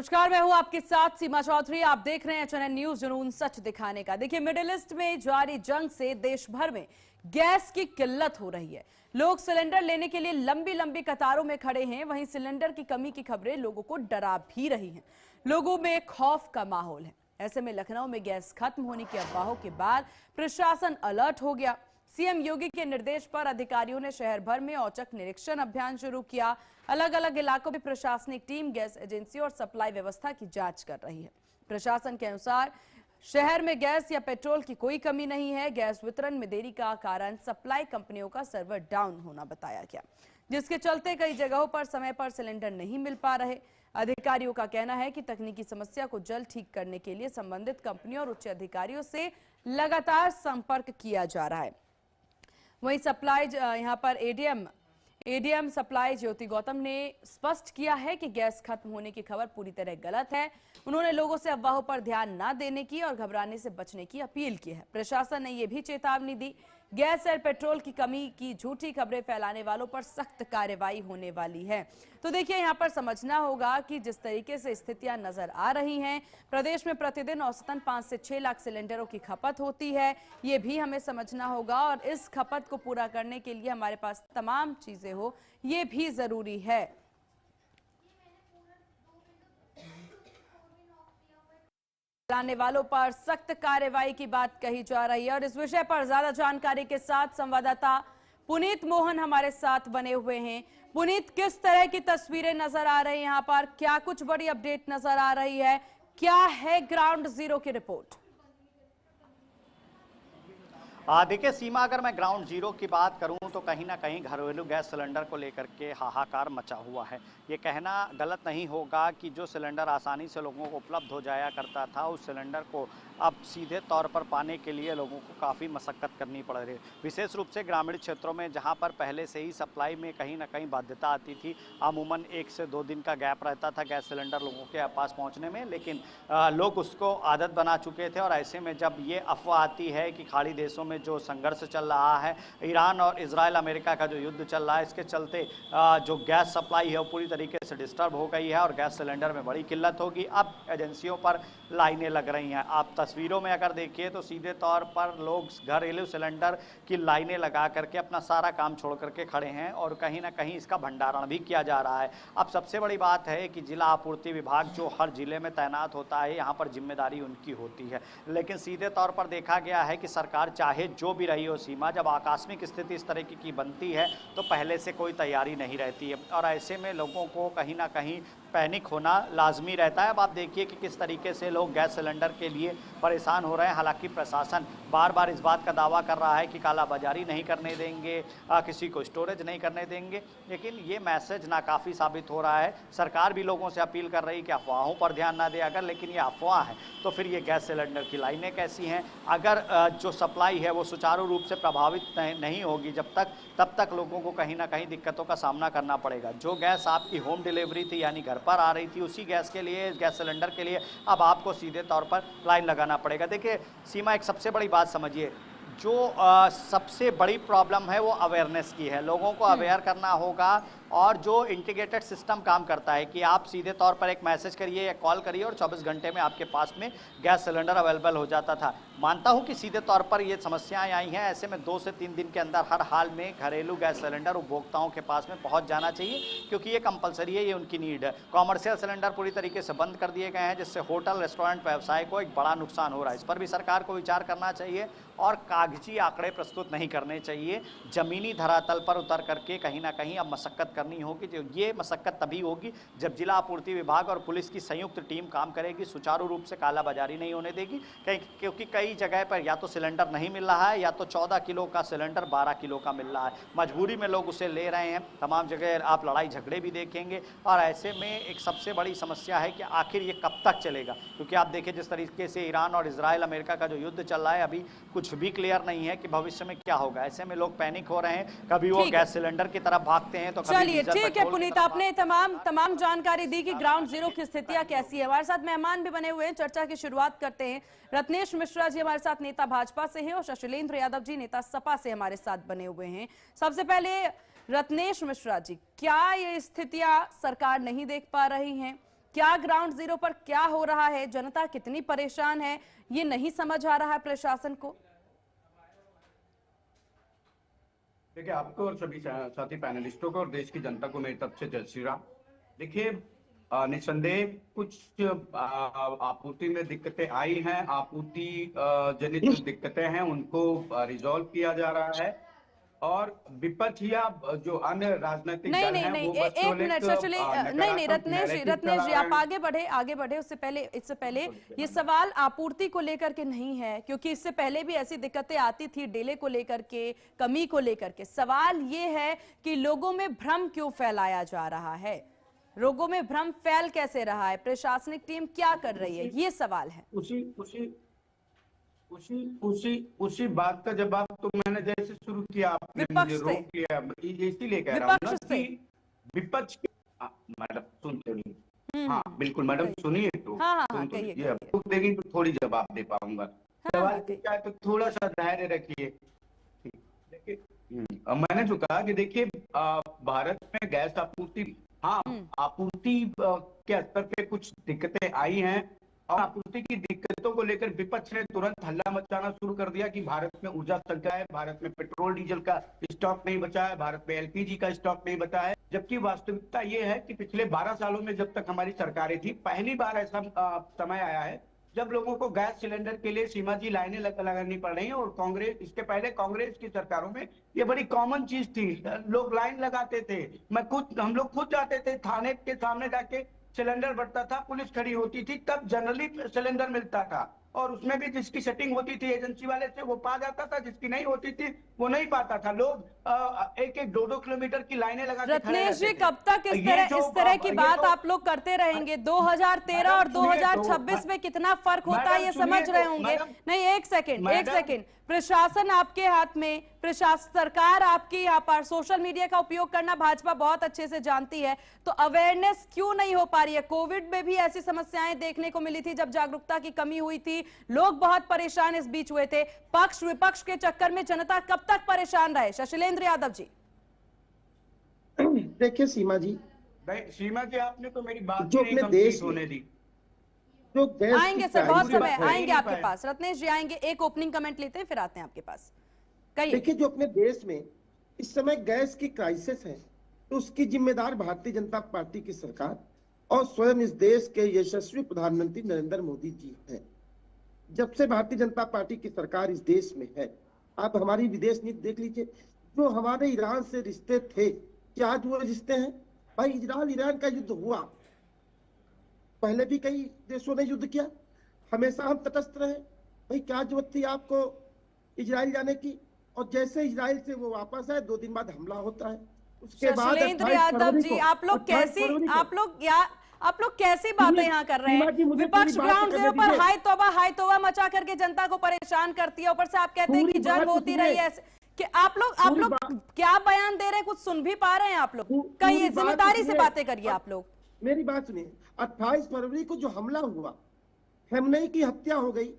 नमस्कार, मैं हूं आपके साथ सीमा चौधरी। आप देख रहे हैं चैनल न्यूज, जुनून सच दिखाने का। देखिए, मिडिल ईस्ट में जारी जंग से देश भर में गैस की किल्लत हो रही है। लोग सिलेंडर लेने के लिए लंबी लंबी कतारों में खड़े हैं। वहीं सिलेंडर की कमी की खबरें लोगों को डरा भी रही हैं। लोगों में खौफ का माहौल है। ऐसे में लखनऊ में गैस खत्म होने की अफवाहों के बाद प्रशासन अलर्ट हो गया। सीएम योगी के निर्देश पर अधिकारियों ने शहर भर में औचक निरीक्षण अभियान शुरू किया। अलग अलग इलाकों में प्रशासनिक टीम गैस एजेंसी और सप्लाई व्यवस्था की जांच कर रही है। प्रशासन के अनुसार शहर में गैस या पेट्रोल की कोई कमी नहीं है। गैस वितरण में देरी का कारण सप्लाई कंपनियों का सर्वर डाउन होना बताया गया, जिसके चलते कई जगहों पर समय पर सिलेंडर नहीं मिल पा रहे। अधिकारियों का कहना है कि तकनीकी समस्या को जल्द ठीक करने के लिए संबंधित कंपनियों और उच्च अधिकारियों से लगातार संपर्क किया जा रहा है। वहीं सप्लाई यहां पर एडीएम सप्लाई ज्योति गौतम ने स्पष्ट किया है कि गैस खत्म होने की खबर पूरी तरह गलत है। उन्होंने लोगों से अफवाहों पर ध्यान न देने की और घबराने से बचने की अपील की है। प्रशासन ने यह भी चेतावनी दी, गैस और पेट्रोल की कमी की झूठी खबरें फैलाने वालों पर सख्त कार्रवाई होने वाली है। तो देखिए, यहां पर समझना होगा कि जिस तरीके से स्थितियां नजर आ रही हैं, प्रदेश में प्रतिदिन औसतन 5 से 6 लाख सिलेंडरों की खपत होती है। ये भी हमें समझना होगा और इस खपत को पूरा करने के लिए हमारे पास तमाम चीजें हो, ये भी जरूरी है। लाने वालों पर सख्त कार्रवाई की बात कही जा रही है और इस विषय पर ज्यादा जानकारी के साथ संवाददाता पुनीत मोहन हमारे साथ बने हुए हैं। पुनीत, किस तरह की तस्वीरें नजर आ रही हैं यहाँ पर? क्या कुछ बड़ी अपडेट नजर आ रही है? क्या है ग्राउंड जीरो की रिपोर्ट? देखिए सीमा, अगर मैं ग्राउंड जीरो की बात करूं तो कहीं ना कहीं घरेलू गैस सिलेंडर को लेकर के हाहाकार मचा हुआ है। ये कहना गलत नहीं होगा कि जो सिलेंडर आसानी से लोगों को उपलब्ध हो जाया करता था, उस सिलेंडर को अब सीधे तौर पर पाने के लिए लोगों को काफ़ी मशक्क़त करनी पड़ रही है। विशेष रूप से ग्रामीण क्षेत्रों में, जहां पर पहले से ही सप्लाई में कहीं ना कहीं बाध्यता आती थी। अमूमन 1 से 2 दिन का गैप रहता था गैस सिलेंडर लोगों के पास पहुँचने में, लेकिन लोग उसको आदत बना चुके थे। और ऐसे में जब ये अफवाह आती है कि खाड़ी देशों में जो संघर्ष चल रहा है, ईरान और इजराइल अमेरिका का जो युद्ध चल रहा है, इसके चलते जो गैस सप्लाई है वो पूरी तरीके से डिस्टर्ब हो गई है और गैस सिलेंडर में बड़ी किल्लत होगी। अब एजेंसियों पर लाइनें लग रही हैं। आप तस्वीरों में अगर देखिए तो सीधे तौर पर लोग घरेलू सिलेंडर की लाइनें लगा करके अपना सारा काम छोड़ करके खड़े हैं और कहीं ना कहीं इसका भंडारण भी किया जा रहा है। अब सबसे बड़ी बात है कि जिला आपूर्ति विभाग जो हर जिले में तैनात होता है, यहाँ पर जिम्मेदारी उनकी होती है, लेकिन सीधे तौर पर देखा गया है कि सरकार चाहे जो भी रही हो सीमा, जब आकस्मिक स्थिति इस तरह की बनती है तो पहले से कोई तैयारी नहीं रहती है और ऐसे में लोगों को कहीं ना कहीं पैनिक होना लाजमी रहता है। अब आप देखिए कि किस तरीके से लोग गैस सिलेंडर के लिए परेशान हो रहे हैं। हालांकि प्रशासन बार बार इस बात का दावा कर रहा है कि कालाबाजारी नहीं करने देंगे, किसी को स्टोरेज नहीं करने देंगे, लेकिन ये मैसेज नाकाफ़ी साबित हो रहा है। सरकार भी लोगों से अपील कर रही है कि अफवाहों पर ध्यान ना दें अगर, लेकिन ये अफवाह है तो फिर ये गैस सिलेंडर की लाइनें कैसी हैं? अगर जो सप्लाई है वो सुचारू रूप से प्रभावित नहीं होगी तब तक लोगों को कहीं ना कहीं दिक्कतों का सामना करना पड़ेगा। जो गैस आपकी होम डिलीवरी थी, यानी घर पर आ रही थी, उसी गैस के लिए, गैस सिलेंडर के लिए अब आपको सीधे तौर पर लाइन लगाना पड़ेगा। देखिए सीमा, एक सबसे बड़ी बात समझिए, जो सबसे बड़ी प्रॉब्लम है वो अवेयरनेस की है। लोगों को अवेयर करना होगा और जो इंटीग्रेटेड सिस्टम काम करता है कि आप सीधे तौर पर एक मैसेज करिए या कॉल करिए और 24 घंटे में आपके पास में गैस सिलेंडर अवेलेबल हो जाता था। मानता हूं कि सीधे तौर पर ये समस्याएं आई हैं, ऐसे में 2 से 3 दिन के अंदर हर हाल में घरेलू गैस सिलेंडर उपभोक्ताओं के पास में पहुंच जाना चाहिए, क्योंकि ये कंपलसरी है, ये उनकी नीड है। कॉमर्शियल सिलेंडर पूरी तरीके से बंद कर दिए गए हैं, जिससे होटल रेस्टोरेंट व्यवसाय को एक बड़ा नुकसान हो रहा है। इस पर भी सरकार को विचार करना चाहिए और कागजी आंकड़े प्रस्तुत नहीं करने चाहिए। जमीनी धरातल पर उतर करके कहीं ना कहीं अब मशक्कत करनी होगी। जो ये मशक्कत तभी होगी जब जिला आपूर्ति विभाग और पुलिस की संयुक्त टीम काम करेगी, सुचारू रूप से कालाबाजारी नहीं होने देगी। क्योंकि कई जगह पर या तो सिलेंडर नहीं मिल रहा है या तो 14 किलो का सिलेंडर 12 किलो का मिल रहा है। मजबूरी में लोग उसे ले रहे हैं। तमाम जगह आप लड़ाई झगड़े भी देखेंगे और ऐसे में एक सबसे बड़ी समस्या है कि आखिर ये कब तक चलेगा, क्योंकि आप देखिए जिस तरीके से ईरान और इजराइल अमेरिका का जो युद्ध चल रहा है, अभी कुछ भी क्लियर नहीं है कि भविष्य में क्या होगा। ऐसे में लोग पैनिक हो रहे हैं, कभी वो गैस सिलेंडर की तरफ भागते हैं तो चलिए ठीक है पुनीत, आपने तमाम जानकारी दी कि ग्राउंड जीरो की स्थितियां कैसी है। हमारे साथ मेहमान भी बने हुए हैं, चर्चा की शुरुआत करते हैं। रत्नेश मिश्रा जी हमारे साथ नेता भाजपा से हैं और शशिलेंद्र यादव जी नेता सपा से हमारे साथ बने हुए हैं। सबसे पहले रत्नेश मिश्रा जी, क्या ये स्थितियां सरकार नहीं देख पा रही हैं? क्या ग्राउंड जीरो पर क्या हो रहा है, जनता कितनी परेशान है, ये नहीं समझ आ रहा है प्रशासन को। देखिए, आपको और सभी साथी पैनलिस्टों को और देश की जनता को मेरी तरफ से जय श्री राम। देखिए, निस्संदेह कुछ आपूर्ति में दिक्कतें आई हैं, आपूर्ति जनित जो दिक्कतें हैं उनको रिजॉल्व किया जा रहा है, और विपक्ष या जो अन्य राजनीतिक नहीं दल नहीं हैं नहीं वो बस एक केवल मिनट शशि, नहीं नहीं रत्नेश जी, रत्नेश जी आप आगे बढ़े इससे पहले ये सवाल आपूर्ति को लेकर के नहीं है, क्योंकि इससे पहले भी ऐसी दिक्कतें आती थी डिले को लेकर के, कमी को लेकर के। सवाल ये है कि लोगों में भ्रम क्यों फैलाया जा रहा है, लोगों में भ्रम फैल कैसे रहा है, प्रशासनिक टीम क्या कर रही है, ये सवाल है। उसी बात का जवाब तो मैंने जैसे शुरू किया, आपने मुझे रोक दिया, इसीलिए कह रहा हूँ ना कि विपक्ष। मैडम सुनते नहीं। हाँ बिल्कुल मैडम, सुनिए तो। हाँ, ये अब देगी तो थोड़ी जवाब दे पाऊंगा। सवाल क्या है तो थोड़ा सा धैर्य रखिए। देखिए, मैंने जो कहा कि देखिए, भारत में गैस आपूर्ति, हाँ आपूर्ति के स्तर पे कुछ दिक्कतें आई हैं, और आपूर्ति की दिक्कतों को लेकर विपक्ष ने तुरंत हल्ला मचाना शुरू कर दिया कि भारत में ऊर्जा संकट है, भारत में पेट्रोल डीजल का स्टॉक नहीं बचा है, भारत में एलपीजी का स्टॉक नहीं बचा है। जबकि वास्तविकता ये है कि पिछले 12 सालों में जब तक हमारी सरकारें थी, पहली बार ऐसा समय आया है जब लोगों को गैस सिलेंडर के लिए सीमा जी लाइनें लगानी पड़ रही हैं। और कांग्रेस, इसके पहले कांग्रेस की सरकारों में ये बड़ी कॉमन चीज थी, लोग लाइन लगाते थे। हम लोग खुद जाते थे थाने के सामने जाके, सिलेंडर बढ़ता था, पुलिस खड़ी होती थी, तब जनरली सिलेंडर मिलता था, और उसमें भी जिसकी सेटिंग होती थी एजेंसी वाले से वो पा जाता था, जिसकी नहीं होती थी वो नहीं पाता था। लोग 1-2 किलोमीटर की लाइनें लगा के खड़े रत्नेश जी, रहते थे। कब तक इस तरह की बात आप लोग करते रहेंगे? 2013 और 2026 में कितना फर्क होता है ये समझ रहे होंगे। नहीं, एक सेकंड, प्रशासन आपके हाथ में, प्रशासन सरकार आपकी, यहाँ पर सोशल मीडिया का उपयोग करना भाजपा बहुत अच्छे से जानती है, तो अवेयरनेस क्यों नहीं हो पा रही है? कोविड में भी ऐसी समस्याएं देखने को मिली थी जब जागरूकता की कमी हुई थी, लोग बहुत परेशान इस बीच हुए थे। पक्ष विपक्ष के चक्कर में जनता कब तक परेशान रहे? शशिलेंद्र यादव जी। देखिए सीमा जी, आपने तो मेरी बात जो अपने देश होने दी। जो गैस आएंगे सर, बहुत समय आएंगे आपके पास, रत्नेश जी आएंगे, एक ओपनिंग कमेंट लेते हैं फिर आते हैं आपके पास। कहिए। देखिए, जो अपने देश में इस समय गैस की क्राइसिस है, तो उसकी जिम्मेदार भारतीय जनता पार्टी की सरकार और स्वयं इस देश के यशस्वी प्रधानमंत्री नरेंद्र मोदी जी हैं। जब से भारतीय जनता पार्टी की सरकार इस देश में है, आप हमारी विदेश नीति देख लीजिए। जो हमारे ईरान से रिश्ते थे, क्या आज वो रिश्ते हैं? भाई, इजराइल ईरान का युद्ध हुआ, पहले भी कई देशों ने युद्ध किया, हमेशा हम तटस्थ रहे। भाई, क्या जरूरत थी आपको इजराइल जाने की? और जैसे इजराइल से वो वापस आए, 2 दिन बाद हमला होता है। उसके बाद शशिलेंद्र यादव जी, आप लोग कैसी बातें यहाँ कर रहे हैं? विपक्ष ग्राउंड जीरो पर हाय तौबा मचा करके जनता को परेशान करती है, ऊपर से आप कहते हैं कि जंग होती रही है। कि आप लोग क्या बयान दे रहे हैं, कुछ सुन भी पा रहे हैं आप लोग? कहिए, जिम्मेदारी से बातें करिए आप लोग। मेरी बात सुनिए। 28 फरवरी को जो हमला हुआ, खमेनी की हत्या हो गई,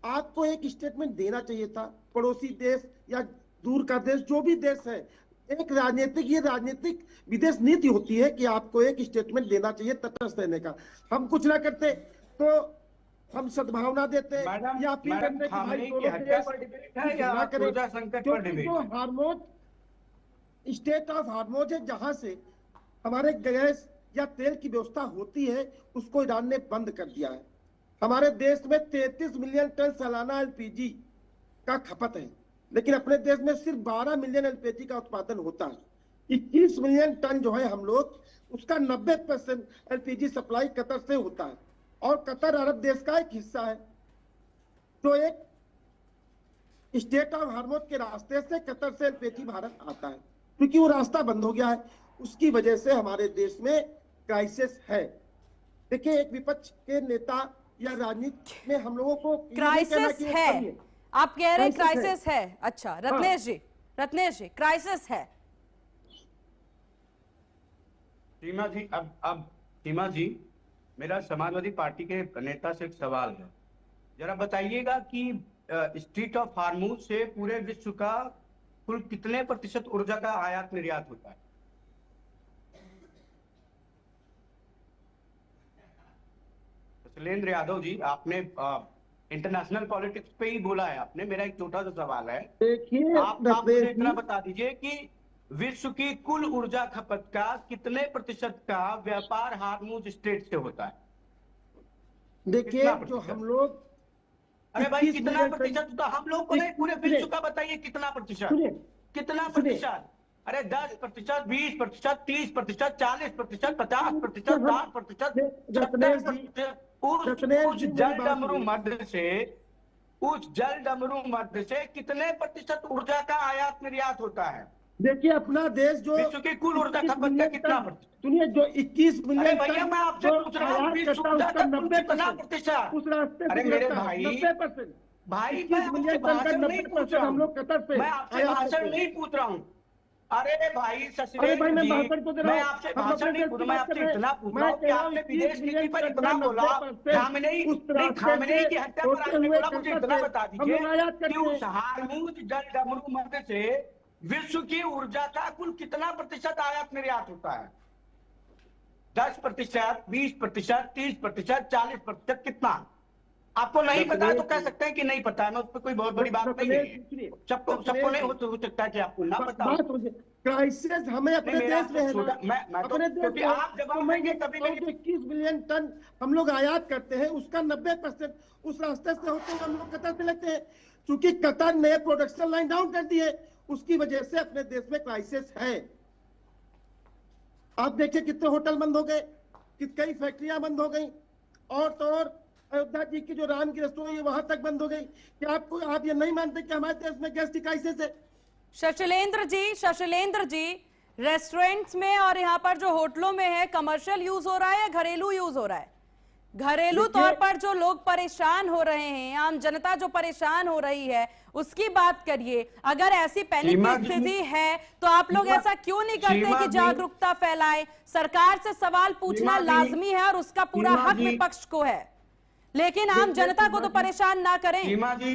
आपको एक स्टेटमेंट देना चाहिए था। पड़ोसी देश या दूर का देश, जो भी देश है, एक राजनीतिक विदेश नीति होती है कि आपको एक स्टेटमेंट देना चाहिए तटस्थ रहने का। हम कुछ ना करते तो हम सद्भावना देते या फिर हार्मोज स्टेट ऑफ हार्मोज है, जहां से हमारे गैस या तेल की व्यवस्था होती है, उसको ईरान ने बंद कर दिया है। हमारे देश में 33 मिलियन टन सालाना एलपीजी का खपत है, लेकिन अपने देश में सिर्फ 12 मिलियन एलपीजी का उत्पादन होता है। 21 मिलियन टन जो है हम लोग, उसका 90% एलपीजी सप्लाई कतर से होता है, और कतर अरब देश का एक हिस्सा है। तो एक स्टेट ऑफ हार्मोज के रास्ते से कतर से एलपीजी भारत आता है, क्योंकि वो रास्ता बंद हो गया है। उसकी वजह से हमारे देश में क्राइसिस है। देखिए, एक विपक्ष के नेता या राजनीति में हम लोगों को क्राइसिस है, आप कह रहे हैं क्राइसिस है। अच्छा रत्नेश जी, क्राइसिस है। सीमा जी, मेरा समाजवादी पार्टी के नेता से एक सवाल है। जरा बताइएगा कि स्ट्रेट ऑफ हार्मूज से पूरे विश्व का कुल कितने प्रतिशत ऊर्जा का आयात निर्यात होता है? शैलेंद्र यादव जी, आपने इंटरनेशनल पॉलिटिक्स पे ही बोला है आपने। मेरा एक छोटा सा सवाल है, देखिए आप मुझे इतना बता दीजिए कि विश्व की कुल ऊर्जा खपत का कितने प्रतिशत का व्यापार हार्मुज स्ट्रेट से होता है? देखिए कितना जो प्रतिशत? हम लोग अरे भाई 21 कितना मिलियन प्रतिशत होता? हम लोग को नहीं, पूरे विश्व का बताइए कितना प्रतिशत? सुनिए कितना सुनिए प्रतिशत? अरे 10%, 20%, 30%, 40%, 50%, जब हम 60%, रत्नेश जी 70%। रत्नेश उस जी मेरी जल बात डमरू सुनिए। मध्य से, उस जल डमरू मध्य से कितने प्रतिशत ऊर्जा का आयात निर्यात होता है? देखिए अपना देश जो विश्व की कुल ऊर्जा 21 खपत का मिलियन कितना टन, प्रतिशत? सुनिए जो 21 अरे मिलियन भैया टन मैं आपसे जो पूछ रहा हूँ, आयात विश्व करता है ऊर्जा उसका का कुल कितना 90% प्रतिशत? उस रास्ते से अरे मेरे गुजरता है। भाई, 90%, भाई मैं 21 आपसे मिलियन टन का भाषण नहीं पूछ 90% रहा हम हूँ, लोग कतर से मैं आपसे आयात करते भाषण हैं। नहीं पूछ रहा हूँ। अरे भाई अरे भाई शैलेंद्र मैं जी, भाषण तो दे रहा मैं हूँ, आपसे हम भाषण अपने नहीं देश पूछ की रहा, मैं बात कर आपसे रहे हैं। इतना पूछ रहा मैं हूँ कि कह रहा हूँ आपने 21 विदेश नीति मिलियन पर टन इतना का बोला, 90% खामनेई उस नहीं, रास्ते खामनेई से की हत्या पर होते आपने हुए बोला। मुझे कतर इतना से बता हम दीजिए लोग आयात कि करते उस हैं। हार्मुज जल डमरू मध्य से विश्व की ऊर्जा का कुल कितना प्रतिशत आयात निर्यात होता है? 10%, 20%, 30%, 40%, कितना? आपको नहीं पता है तो कह सकते हैं कि नहीं पता है, मैं उस पर कोई बहुत बड़ी बात नहीं है। सबको नहीं हो सकता है कि आपको ना पता हो। बात समझिए, क्राइसिस हमें नहीं, अपने मेरा देश में आपसे है ना, छोटा, मैं तो, अपने देश क्योंकि में है। आप तो जवाब मैं देंगे ये तभी कहता हूँ मेरी। कि 21 मिलियन टन हम लोग आयात करते हैं, उसका 90% उस रास्ते से होते हुए हम लोग कतर से लेते हैं। क्योंकि कतर ने प्रोडक्शन लाइन डाउन कर दी है, उसकी वजह से अपने देश में क्राइसिस है। आप देखिए कितने होटल बंद हो गए, कई फैक्ट्रियां बंद हो गई, और तो और अयोध्या जी की जो राम की रसोई है वहां तक बंद हो गई। क्या आप ये नहीं मानते कि हमारे देश में गैस की क्राइसिस है? शशिलेंद्र जी, रेस्टोरेंट्स में और यहाँ पर जो होटलों में है, कमर्शियल यूज हो रहा है या घरेलू यूज हो रहा है? घरेलू तौर पर जो लोग परेशान हो रहे हैं, आम जनता जो परेशान हो रही है, उसकी बात करिए। अगर ऐसी पैनिक की स्थिति है तो आप लोग ऐसा क्यों नहीं करते कि जागरूकता फैलाएं? सरकार से सवाल पूछना लाजमी है और उसका पूरा हक विपक्ष को है, लेकिन आम जनता को तो परेशान ना करें।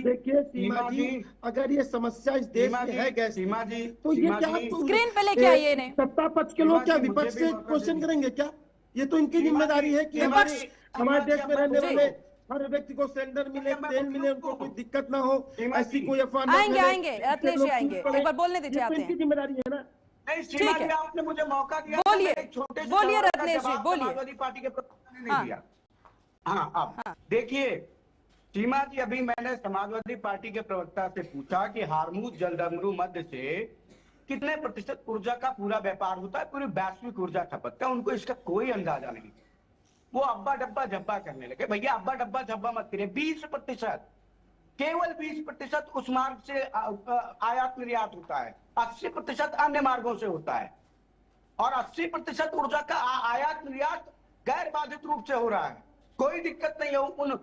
देखिए सीमा जी, अगर ये समस्या इस देश में है गैस की, तो ये क्या स्क्रीन पे लेके आइए इन्हें। सत्ता पक्ष के लोग क्या विपक्ष से क्वेश्चन करेंगे क्या? ये तो इनकी जिम्मेदारी है कि हमारे देश में रहने वाले हर व्यक्ति को सिलेंडर मिले, तेल मिले, उनको कोई दिक्कत ना हो, ऐसी कोई अफवाह ना फैले। आएंगे रत्नेश जी आएंगे, एक बार बोलने दीजिए, आते हैं। इनकी जिम्मेदारी है ना। ठीक है, आपने मुझे मौका दिया, बोलिए रत्नेश जी, बोलिए। समाजवादी पार्टी के प्रवक्ता ने नहीं दिया। हाँ, अब देखिए सीमा जी, अभी मैंने समाजवादी पार्टी के प्रवक्ता से पूछा कि हार्मुज जलडमरू मध्य से कितने प्रतिशत ऊर्जा का पूरा व्यापार होता है, पूरी वैश्विक ऊर्जा खपत का। उनको इसका कोई अंदाजा नहीं। वो अब्बा डब्बा झब्बा करने लगे। भैया अब्बा डब्बा झब्बा मत करिए। 20%, केवल 20% उस मार्ग से आयात निर्यात होता है, 80% अन्य मार्गों से होता है, और 80% ऊर्जा का आयात निर्यात गैर बाधित रूप से हो रहा है। कोई दिक्कत नहीं है उन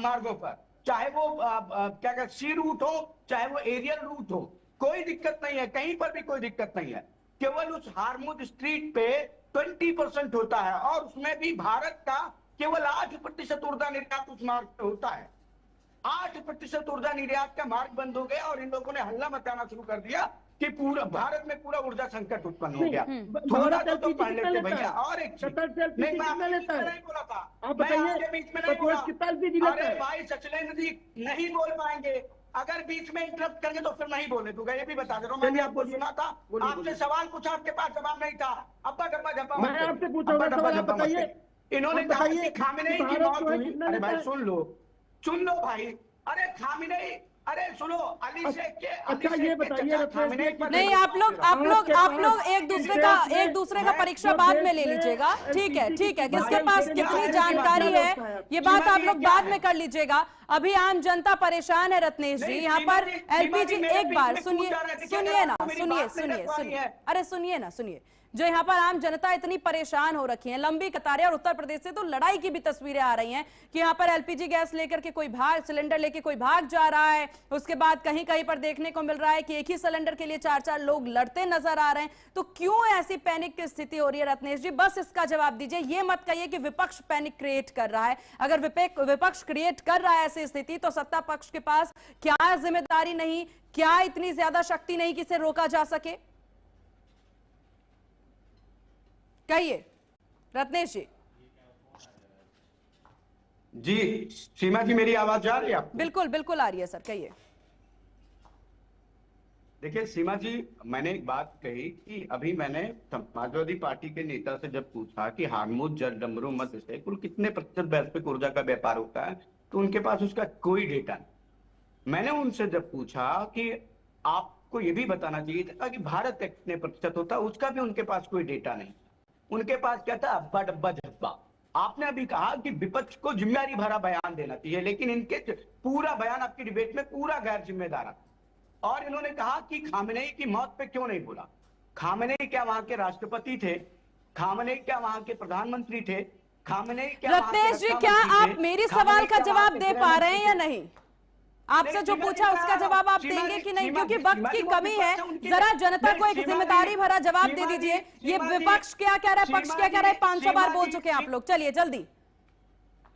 मार्गों पर, चाहे वो क्या कहते सी रूट हो, चाहे वो एरियल रूट हो, कोई दिक्कत नहीं है, कहीं पर भी कोई दिक्कत नहीं है। केवल उस हार्मुज स्ट्रीट पे 20% होता है, और उसमें भी भारत का केवल 8% ऊर्जा निर्यात उस मार्ग पे होता है। 8% ऊर्जा निर्यात का मार्ग बंद हो गया और इन लोगों ने हल्ला मचाना शुरू कर दिया कि पूरा भारत में पूरा ऊर्जा संकट उत्पन्न हो गया। थोड़ा तो पढ़ लेते भैया। और एक चीज, नहीं मैं आपके बीच में नहीं बोला था, मैं आपके बीच में नहीं बोला। अरे भाई शैलेंद्र जी नहीं बोल पाएंगे, अगर बीच में इंटरप्ट करेंगे तो फिर नहीं बोलने दूंगा, ये भी बता दे रहा हूँ। मैंने आपको सुना था, आपसे सवाल पूछा, आपके पास जवाब नहीं था। अब्बा डब्बा झब्बा मैं आपसे पूछा, बताइए। इन्होंने कहा कि खामेनेई की मौत हुई। अरे भाई सुन लो भाई, अरे खामेनेई, अरे सुनो, अली शेख के, अच्छा ये बताइए नहीं, आप लोग एक दूसरे का परीक्षा बाद में ले लीजिएगा। ठीक है, किसके पास कितनी जानकारी है ये बात आप लोग बाद में कर लीजिएगा। अभी आम जनता परेशान है रत्नेश जी। यहाँ पर एलपीजी, एक बार सुनिए अरे सुनिए ना, जो यहाँ पर आम जनता इतनी परेशान हो रखी है, लंबी कतारें, और उत्तर प्रदेश से तो लड़ाई की भी तस्वीरें आ रही हैं कि यहाँ पर एलपीजी गैस लेकर के कोई सिलेंडर लेके कोई भाग जा रहा है। उसके बाद कहीं कहीं पर देखने को मिल रहा है कि एक ही सिलेंडर के लिए 4-4 लोग लड़ते नजर आ रहे हैं। तो क्यों ऐसी पैनिक की स्थिति हो रही है रत्नेश जी? बस इसका जवाब दीजिए। ये मत कहिए कि विपक्ष पैनिक क्रिएट कर रहा है। अगर विपक्ष क्रिएट कर रहा है ऐसी स्थिति, तो सत्ता पक्ष के पास क्या जिम्मेदारी नहीं, क्या इतनी ज्यादा शक्ति नहीं कि इसे रोका जा सके? कहिए रत्नेश जी। जी सीमा जी, मेरी आवाज जा रही है आपको? बिल्कुल बिल्कुल आ रही है सर, कहिए। देखिए सीमा जी, मैंने एक बात कही कि अभी मैंने समाजवादी पार्टी के नेता से जब पूछा कि हार्मुज जल डमरू मध्य से कुल कितने प्रतिशत वैश्विक ऊर्जा का व्यापार होता है, तो उनके पास उसका कोई डेटा नहीं। मैंने उनसे जब पूछा कि आपको ये भी बताना चाहिए था कि भारत का कितने प्रतिशत होता है, उसका भी उनके पास कोई डेटा नहीं। उनके पास क्या था, अब्बा डब्बा झब्बा। आपने अभी कहा कि विपक्ष को जिम्मेदारी भरा बयान देना चाहिए, लेकिन इनके पूरा बयान आपकी डिबेट में पूरा गैर जिम्मेदार था। और इन्होंने कहा कि खामनेई की मौत पे क्यों नहीं बोला। खामनेई क्या वहां के राष्ट्रपति थे? खामनेई क्या वहां के प्रधानमंत्री थे? खामनेई क्या वहां के रत्नेश जी, रक्षा क्या मंत्री आप थे? मेरी खामनेई सवाल का क्या जवाब वहां दे के पा गृह रहे हैं मंत्री या थे? नहीं? आपसे जो पूछा उसका जवाब आप देंगे कि नहीं? क्योंकि वक्त की कमी है, जरा जनता को एक जिम्मेदारी भरा जवाब दे दीजिए। ये विपक्ष क्या कह रहा है, पक्ष क्या कह रहा है, 500 बार बोल चुके हैं आप लोग। चलिए जल्दी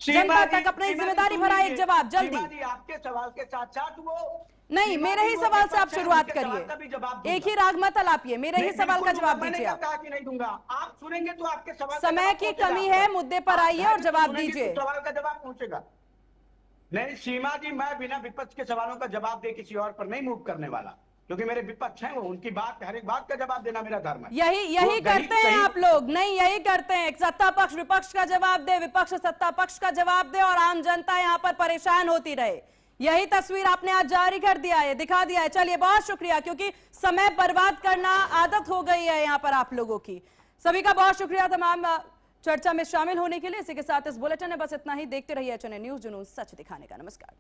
जनता तक अपनी जिम्मेदारी भरा एक जवाब जल्दी। आपके सवाल के साथ साथ वो नहीं, मेरे ही सवाल से आप शुरुआत करिए, एक ही राग मत अलापिए, मेरे ही सवाल का जवाब दीजिए आप। कहा कि नहीं दूंगा, आप सुनेंगे तो आपके सवाल समय की कमी है, मुद्दे पर आइए और जवाब दीजिए। सवाल का जवाब पहुंचेगा। नहीं सीमा जी, मैं बिना विपक्ष के सवालों का जवाब दे किसी और पर नहीं मूव करने वाला, क्योंकि मेरे विपक्ष हैं, वो उनकी बात, हर एक बात का जवाब देना मेरा धर्म है। यही करते हैं आप लोग, नहीं यही करते हैं। सत्ता पक्ष विपक्ष का जवाब दे, विपक्ष सत्ता पक्ष का जवाब दे, और आम जनता यहाँ पर परेशान होती रहे। यही तस्वीर आपने आज जारी कर दिया है, दिखा दिया है। चलिए बहुत शुक्रिया, क्योंकि समय बर्बाद करना आदत हो गई है यहाँ पर आप लोगों की। सभी का बहुत शुक्रिया तमाम चर्चा में शामिल होने के लिए। इसी के साथ इस बुलेटिन में बस इतना ही। देखते रहिए HNN न्यूज़, जुनून सच दिखाने का। नमस्कार।